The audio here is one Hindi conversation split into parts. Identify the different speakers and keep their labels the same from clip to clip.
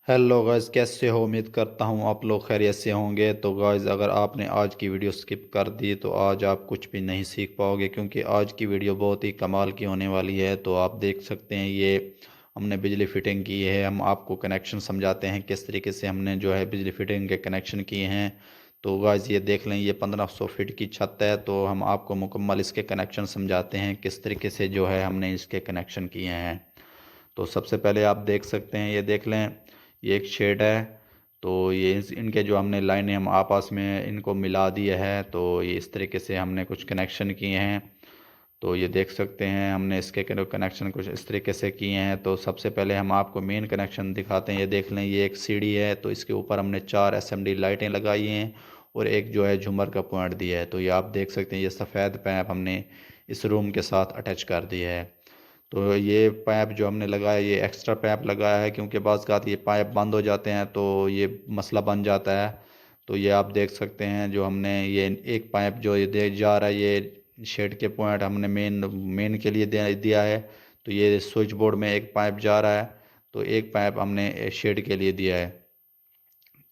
Speaker 1: हेलो गाइस, कैसे हो? उम्मीद करता हूँ आप लोग खैरियत से होंगे। तो गाइस, अगर आपने आज की वीडियो स्किप कर दी तो आज आप कुछ भी नहीं सीख पाओगे, क्योंकि आज की वीडियो बहुत ही कमाल की होने वाली है। तो आप देख सकते हैं, ये हमने बिजली फिटिंग की है। हम आपको कनेक्शन समझाते हैं किस तरीके से हमने जो है बिजली फिटिंग के कनेक्शन किए हैं। तो गाइस, ये देख लें, ये 1500 फीट की छत है। तो हम आपको मुकम्मल इसके कनेक्शन समझाते हैं किस तरीके से जो है हमने इसके कनेक्शन किए हैं। तो सबसे पहले आप देख सकते हैं, ये देख लें, ये एक शेड है। तो ये इनके जो हमने लाइनें हम आपस में इनको मिला दिए है। तो ये इस तरीके से हमने कुछ कनेक्शन किए हैं। तो ये देख सकते हैं, हमने इसके कनेक्शन कुछ इस तरीके से किए हैं। तो सबसे पहले हम आपको मेन कनेक्शन दिखाते हैं। ये देख लें, ये एक सीढ़ी है। तो इसके ऊपर हमने 4 एसएमडी लाइटें लगाई हैं और एक जो है झूमर का पॉइंट दिया है। तो ये आप देख सकते हैं, ये सफ़ेद पाइप हमने इस रूम के साथ अटैच कर दिया है। तो ये पाइप जो हमने लगाया, ये एक्स्ट्रा पाइप लगाया है, क्योंकि बाज़ का ये पाइप बंद हो जाते हैं तो ये मसला बन जाता है। तो ये आप देख सकते हैं, जो हमने ये एक पाइप जो ये दे जा रहा है, ये शेड के पॉइंट हमने मेन मेन के लिए दिया है। तो ये स्विच बोर्ड में एक पाइप जा रहा है। तो एक पाइप हमने शेड के लिए दिया है।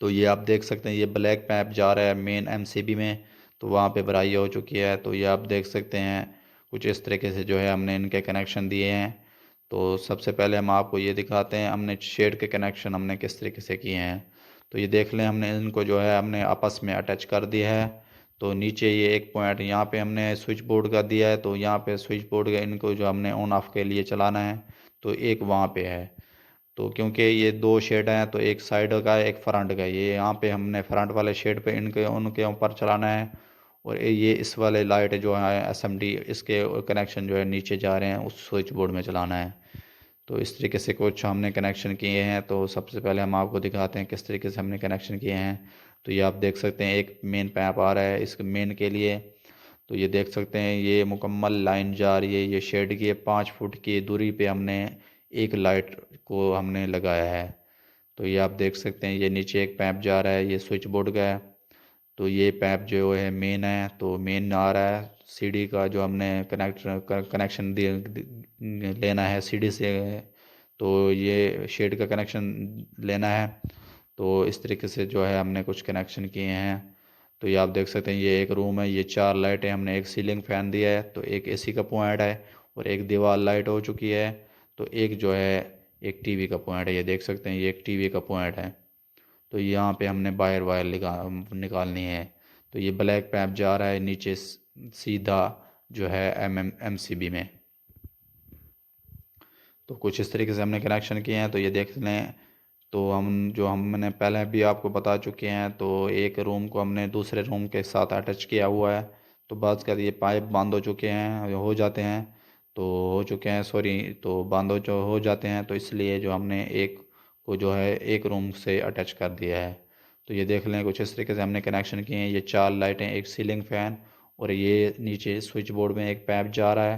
Speaker 1: तो ये आप देख सकते हैं, ये ब्लैक पाइप जा रहा है मेन एमसीबी में। तो वहाँ पे भराई हो चुकी है। तो ये आप देख सकते हैं, कुछ इस तरीके से जो है हमने इनके कनेक्शन दिए हैं। तो सबसे पहले हम आपको ये दिखाते हैं हमने शेड के कनेक्शन हमने किस तरीके से किए हैं। तो ये देख लें, हमने इनको जो है हमने आपस में अटैच कर दिया है। तो नीचे ये एक पॉइंट यहाँ पे हमने स्विच बोर्ड का दिया है। तो यहाँ पे स्विच बोर्ड का इनको जो हमने ऑन ऑफ के लिए चलाना है। तो एक वहाँ पे है। तो क्योंकि ये दो शेड हैं, तो एक साइड का है एक फ्रंट का है। ये यहाँ पे हमने फ्रंट वाले शेड पे इनके उनके ऊपर चलाना है। और ये इस वाले लाइट जो है एसएमडी, इसके कनेक्शन जो है नीचे जा रहे हैं, उस स्विच बोर्ड में चलाना है। तो इस तरीके से कुछ हमने कनेक्शन किए हैं। तो सबसे पहले हम आपको दिखाते हैं किस तरीके से हमने कनेक्शन किए हैं। तो ये आप देख सकते हैं, एक मेन पाइप आ रहा है इस मेन के लिए। तो ये देख सकते हैं, ये मुकम्मल लाइन जा रही है। ये शेड की 5 फुट की दूरी पे हमने एक लाइट को हमने लगाया है। तो ये आप देख सकते हैं, ये नीचे एक पाइप जा रहा है, ये स्विच बोर्ड का है। तो ये पाइप जो है मेन है। तो मेन आ रहा है सीढ़ी का, जो हमने कनेक्शन लेना है सीढ़ी से। तो ये शेड का कनेक्शन लेना है। तो इस तरीके से जो है हमने कुछ कनेक्शन किए हैं। तो ये आप देख सकते हैं, ये एक रूम है, ये 4 लाइटें हमने, एक सीलिंग फैन दिया है, तो एक एसी का पॉइंट है और एक दीवार लाइट हो चुकी है। तो एक जो है एक टीवी का पॉइंट है। ये देख सकते हैं, ये एक टीवी का पॉइंट है। तो यहाँ पे हमने वायर वायर निकालनी है। तो ये ब्लैक पाइप जा रहा है नीचे सीधा जो है एमसीबी में। तो कुछ इस तरीके से हमने कनेक्शन किए हैं। तो ये देख लें, तो हमने पहले भी आपको बता चुके हैं। तो एक रूम को हमने दूसरे रूम के साथ अटैच किया हुआ है। तो बात कर, ये पाइप बंद हो चुके हैं, हो जाते हैं। तो हो चुके हैं, सॉरी, तो बंद हो जाते हैं। तो इसलिए जो हमने एक को जो है एक रूम से अटैच कर दिया है। तो ये देख लें, कुछ इस तरीके से हमने कनेक्शन किए हैं। ये 4 लाइटें, एक सीलिंग फैन और ये नीचे स्विच बोर्ड में एक पाइप जा रहा है।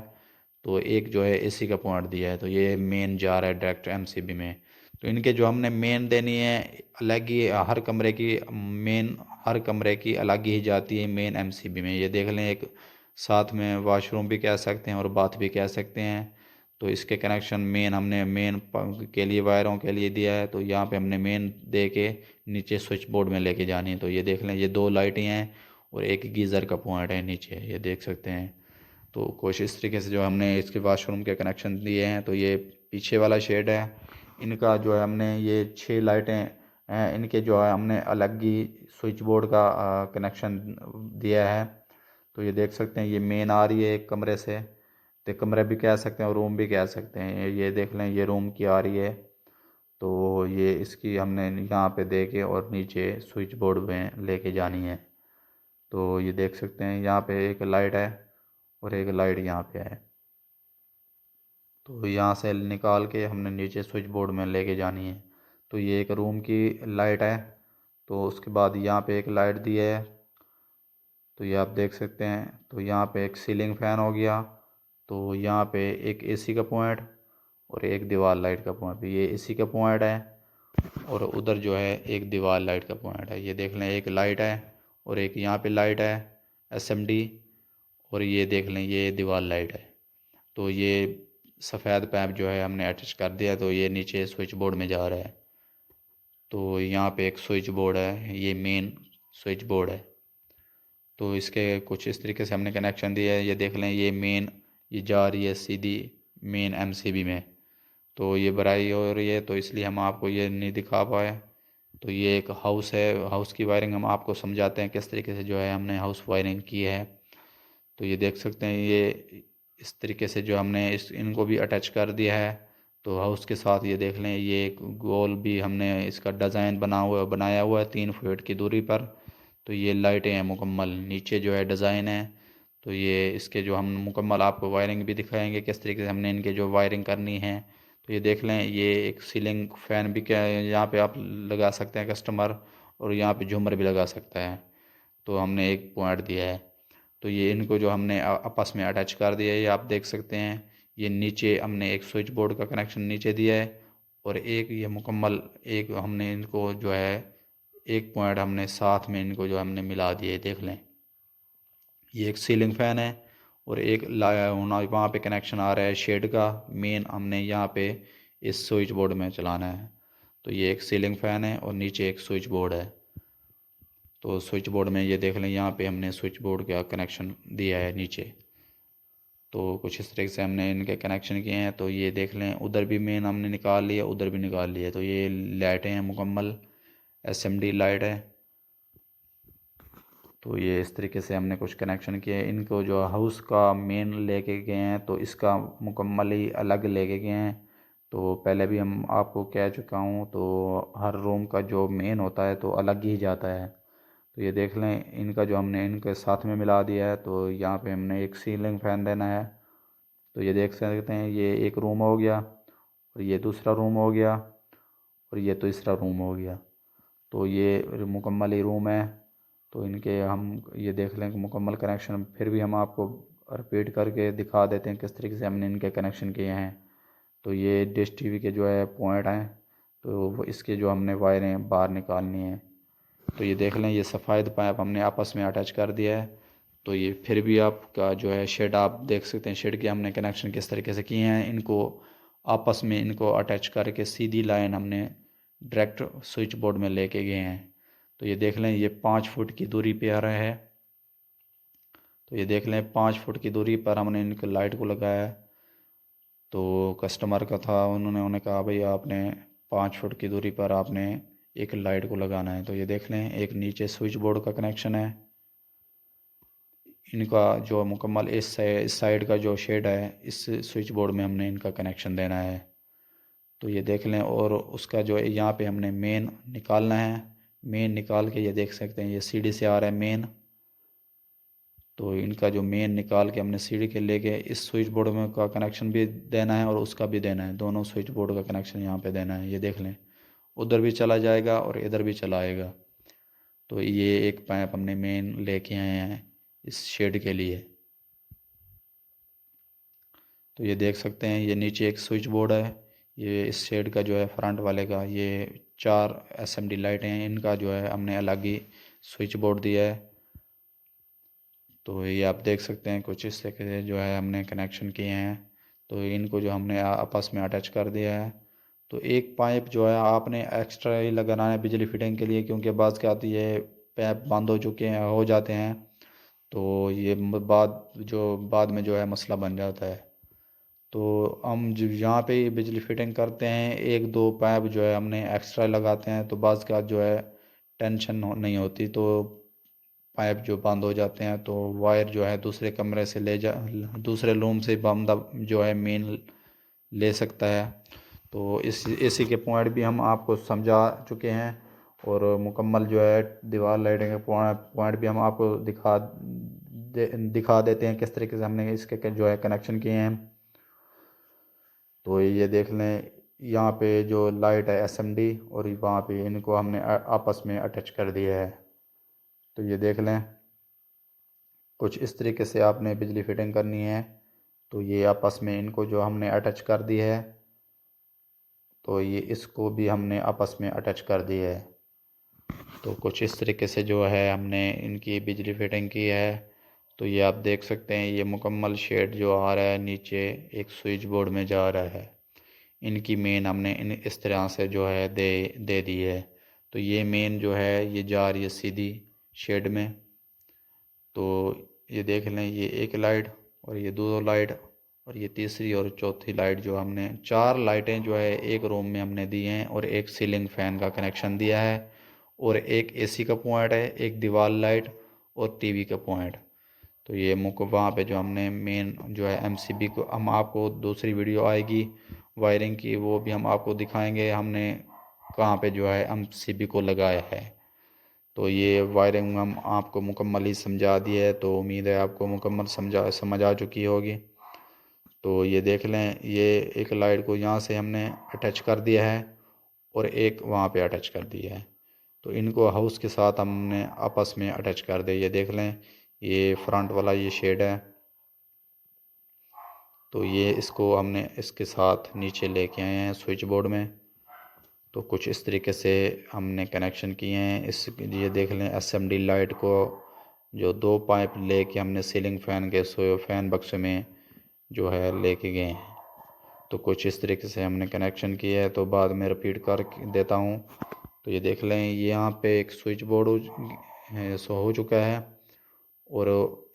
Speaker 1: तो एक जो है एसी का पॉइंट दिया है। तो ये मेन जा रहा है डायरेक्ट एमसीबी में। तो इनके जो हमने मेन देनी है अलग ही, हर कमरे की मेन, हर कमरे की अलग ही जाती है मेन एमसीबी में। ये देख लें, एक साथ में वॉशरूम भी कह सकते हैं और बाथ भी कह सकते हैं। तो इसके कनेक्शन मेन हमने मेन के लिए वायरों के लिए दिया है। तो यहाँ पे हमने मेन दे के नीचे स्विच बोर्ड में लेके जानी है। तो ये देख लें, ये 2 लाइटें हैं और एक गीज़र का पॉइंट है नीचे, ये देख सकते हैं। तो कुछ इस तरीके से जो हमने इसके वाशरूम के कनेक्शन दिए हैं। तो ये पीछे वाला शेड है, इनका जो है हमने ये 6 लाइटें हैं, इनके जो है हमने अलग ही स्विच बोर्ड का कनेक्शन दिया है। तो ये देख सकते हैं, ये मेन आ रही है एक कमरे से। तो कमरे भी कह सकते हैं और रूम भी कह सकते हैं। ये देख लें, ये रूम की आ रही है। तो ये इसकी हमने यहाँ पे दे के और नीचे स्विच बोर्ड में लेके जानी है। तो ये देख सकते हैं, यहाँ पे एक लाइट है और एक लाइट यहाँ पे है। तो यहाँ से निकाल के हमने नीचे स्विच बोर्ड में लेके जानी है। तो ये एक रूम की लाइट है। तो उसके बाद यहाँ पे एक लाइट दी है। तो ये आप देख सकते हैं, तो यहाँ पे एक सीलिंग फैन हो गया। तो यहाँ पे एक एसी का पॉइंट और एक दीवार लाइट का पॉइंट। ये एसी का पॉइंट है और उधर जो है एक दीवार लाइट का पॉइंट है। ये देख लें, एक लाइट है और एक यहाँ पे लाइट है एसएमडी। और ये देख लें, ये दीवार लाइट है। तो ये सफ़ेद पाइप जो है हमने अटैच कर दिया। तो ये नीचे स्विच बोर्ड में जा रहा है। तो यहाँ पे एक स्विच बोर्ड है, ये मेन स्विच बोर्ड है। तो इसके कुछ इस तरीके से हमने कनेक्शन दिया है। ये देख लें, ये मेन ये जा रही है सीधी मेन एमसीबी में। तो ये भराई हो रही है, तो इसलिए हम आपको ये नहीं दिखा पाए। तो ये एक हाउस है, हाउस की वायरिंग हम आपको समझाते हैं किस तरीके से जो है हमने हाउस वायरिंग की है। तो ये देख सकते हैं, ये इस तरीके से जो हमने इनको भी अटैच कर दिया है। तो हाउस के साथ ये देख लें, ये एक गोल भी हमने इसका डिज़ाइन बनाया हुआ है 3 फीट की दूरी पर। तो ये लाइटें हैं मुकम्मल, नीचे जो है डिज़ाइन है। तो ये इसके जो हम मुकम्मल आपको वायरिंग भी दिखाएंगे किस तरीके से हमने इनके जो वायरिंग करनी है। तो ये देख लें, ये एक सीलिंग फ़ैन भी क्या है, यहाँ पे आप लगा सकते हैं कस्टमर, और यहाँ पे झूमर भी लगा सकता है। तो हमने एक पॉइंट दिया है। तो ये इनको जो हमने आपस में अटैच कर दिया है, ये आप देख सकते हैं। ये नीचे हमने एक स्विच बोर्ड का कनेक्शन नीचे दिया है, और एक ये मुकम्मल एक हमने इनको जो है एक पॉइंट हमने साथ में इनको जो हमने मिला दिए, देख लें। ये एक सीलिंग फ़ैन है, और एक वहाँ पे कनेक्शन आ रहा है शेड का, मेन हमने यहाँ पे इस स्विच बोर्ड में चलाना है। तो ये एक सीलिंग फ़ैन है और नीचे एक स्विच बोर्ड है। तो स्विच बोर्ड में ये देख लें, यहाँ पे हमने स्विच बोर्ड का कनेक्शन दिया है नीचे। तो कुछ इस तरीके से हमने इनके कनेक्शन किए हैं। तो ये देख लें, उधर भी मेन हमने निकाल लिया, उधर भी निकाल लिया। तो ये लाइटें हैं मुकम्मल, एसएमडी लाइट है। तो ये इस तरीके से हमने कुछ कनेक्शन किए। इनको जो हाउस का मेन लेके गए हैं, तो इसका मुकम्मल ही अलग लेके गए हैं। तो पहले भी हम आपको कह चुका हूँ, तो हर रूम का जो मेन होता है तो अलग ही जाता है। तो ये देख लें, इनका जो हमने इनके साथ में मिला दिया है। तो यहाँ पे हमने एक सीलिंग फ़ैन देना है। तो ये देख सकते हैं, ये एक रूम हो गया, और ये दूसरा रूम हो गया, और ये तीसरा रूम हो गया। तो ये मुकम्मल ही रूम है। तो इनके हम ये देख लें कि मुकम्मल कनेक्शन फिर भी हम आपको रिपीट करके दिखा देते हैं किस तरीके से हमने इनके कनेक्शन किए हैं। तो ये डिश टीवी के जो है पॉइंट हैं, तो वो इसके जो हमने वायरें बाहर निकालनी है। तो ये देख लें, ये सफ़ेद पाइप हमने आपस में अटैच कर दिया है। तो ये फिर भी आपका जो है शेड आप देख सकते हैं, शेड के हमने कनेक्शन किस तरीके से किए हैं। इनको आपस में इनको अटैच करके सीधी लाइन हमने डायरेक्ट स्विच बोर्ड में लेके गए हैं। तो ये देख लें, ये 5 फुट की दूरी पे आ रहा है। तो ये देख लें, 5 फुट की दूरी पर हमने इनके लाइट को लगाया है। तो कस्टमर का था, उन्होंने कहा भाई आपने 5 फुट की दूरी पर आपने एक लाइट को लगाना है। तो ये देख लें, एक नीचे स्विच बोर्ड का कनेक्शन है। इनका जो मुकम्मल इस साइड का जो शेड है, इस स्विच बोर्ड में हमने इनका कनेक्शन देना है। तो ये देख लें, और उसका जो है यहाँ पे हमने मेन निकालना है। मेन निकाल के ये देख सकते हैं, ये सीढ़ी से आ रहा है मेन। तो इनका जो मेन निकाल के हमने सीढ़ी के लेके इस स्विच बोर्ड में का कनेक्शन भी देना है, और उसका भी देना है। दोनों स्विच बोर्ड का कनेक्शन यहाँ पे देना है। ये देख लें, उधर भी चला जाएगा और इधर भी चला आएगा। तो ये एक पाइप हमने मेन लेके आए हैं इस शेड के लिए। तो ये देख सकते हैं, ये नीचे एक स्विच बोर्ड है। ये इस शेड का जो है फ्रंट वाले का, ये 4 एसएमडी लाइटें हैं, इनका जो है हमने अलग ही स्विच बोर्ड दिया है। तो ये आप देख सकते हैं, कुछ इस तरीके से जो है हमने कनेक्शन किए हैं। तो इनको जो हमने आपस में अटैच कर दिया है। तो एक पाइप जो है आपने एक्स्ट्रा ही लगाना है बिजली फिटिंग के लिए, क्योंकि बाज़ क्या आती है, पाइप बंद हो चुके हैं, हो जाते हैं। तो ये बाद में जो है मसला बन जाता है। तो हम जो यहाँ पे ही बिजली फिटिंग करते हैं, एक दो पाइप जो है हमने एक्स्ट्रा लगाते हैं। तो बाज़ का जो है टेंशन नहीं होती। तो पाइप जो बंद हो जाते हैं, तो वायर जो है दूसरे कमरे से दूसरे रूम से बंदा जो है मेन ले सकता है। तो इस एसी के पॉइंट भी हम आपको समझा चुके हैं, और मुकम्मल जो है दीवार लाइटिंग के पॉइंट भी हम आपको दिखा देते हैं किस तरीके से हमने इसके जो है कनेक्शन किए हैं। तो ये देख लें, यहाँ पे जो लाइट है एसएमडी, और वहाँ पे इनको हमने आपस में अटैच कर दिया है। तो ये देख लें, कुछ इस तरीके से आपने बिजली फिटिंग करनी है। तो ये आपस में इनको जो हमने अटैच कर दी है, तो ये इसको भी हमने आपस में अटैच कर दी है। तो कुछ इस तरीके से जो है हमने इनकी बिजली फिटिंग की है। तो ये आप देख सकते हैं, ये मुकम्मल शेड जो आ रहा है नीचे एक स्विच बोर्ड में जा रहा है। इनकी मेन हमने इस तरह से जो है दे दी है। तो ये मेन जो है ये जा रही है सीधी शेड में। तो ये देख लें, ये एक लाइट और ये दो लाइट और ये तीसरी और चौथी लाइट, जो हमने 4 लाइटें जो है एक रूम में हमने दी हैं, और एक सीलिंग फैन का कनेक्शन दिया है, और एक एसी का पॉइंट है, एक दीवार लाइट और टीवी का पॉइंट। तो ये मुक वहाँ पे जो हमने मेन जो है एमसीबी को, हम आपको दूसरी वीडियो आएगी वायरिंग की, वो भी हम आपको दिखाएंगे हमने कहाँ पे जो है एमसीबी को लगाया है। तो ये वायरिंग हम आपको मुकम्मल ही समझा दी है, तो उम्मीद है आपको मुकम्मल समझ आ चुकी होगी। तो ये देख लें, ये एक लाइट को यहाँ से हमने अटैच कर दिया है और एक वहाँ पे अटैच कर दिया है। तो इनको हाउस के साथ हमने आपस में अटैच कर दिया। ये देख लें, ये फ्रंट वाला ये शेड है, तो ये इसको हमने इसके साथ नीचे लेके आए हैं स्विच बोर्ड में। तो कुछ इस तरीके से हमने कनेक्शन किए हैं। इस ये देख लें, एसएमडी लाइट को जो 2 पाइप लेके हमने सीलिंग फ़ैन के फ़ैन बक्से में जो है लेके गए हैं। तो कुछ इस तरीके से हमने कनेक्शन किया है, तो बाद में रिपीट कर देता हूँ। तो ये देख लें, ये यहाँ पे एक स्विच बोर्ड हो चुका है और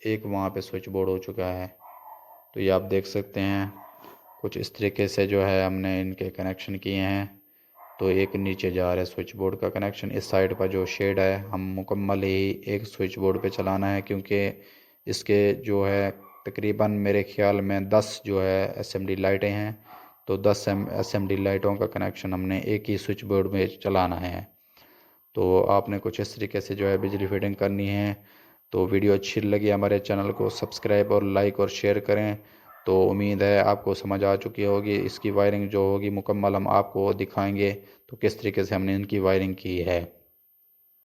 Speaker 1: एक वहाँ पे स्विच बोर्ड हो चुका है। तो ये आप देख सकते हैं, कुछ इस तरीके से जो है हमने इनके कनेक्शन किए हैं। तो एक नीचे जा रहा है स्विच बोर्ड का कनेक्शन। इस साइड पर जो शेड है हम मुकम्मल ही एक स्विच बोर्ड पे चलाना है, क्योंकि इसके जो है तकरीबन मेरे ख्याल में 10 जो है एसएमडी लाइटें हैं। तो 10 एसएमडी लाइटों का कनेक्शन हमने एक ही स्विच बोर्ड में चलाना है। तो आपने कुछ इस तरीके से जो है बिजली फिटिंग करनी है। तो वीडियो अच्छी लगी हमारे चैनल को सब्सक्राइब और लाइक और शेयर करें। तो उम्मीद है आपको समझ आ चुकी होगी। इसकी वायरिंग जो होगी मुकम्मल हम आपको दिखाएंगे, तो किस तरीके से हमने इनकी वायरिंग की है।